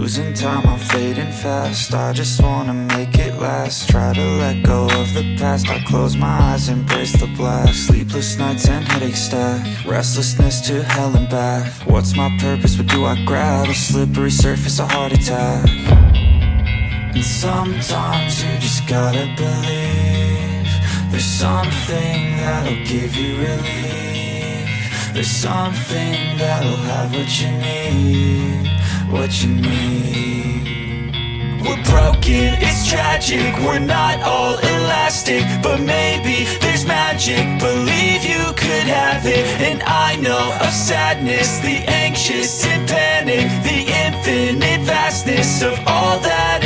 losing time, I'm fading fast. I just wanna make it last. Try to let go of the past. I close my eyes, embrace the blast. Sleepless nights and headaches stack. Restlessness to hell and back. What's my purpose, what do I grab? A slippery surface, a heart attack. And sometimes you just gotta believe there's something that'll give you relief. There's something that'll have what you need, what you need. We're broken, it's tragic, we're not all elastic, but maybe there's magic, believe you could have it. And I know of sadness, the anxious and panic, the infinite vastness of all that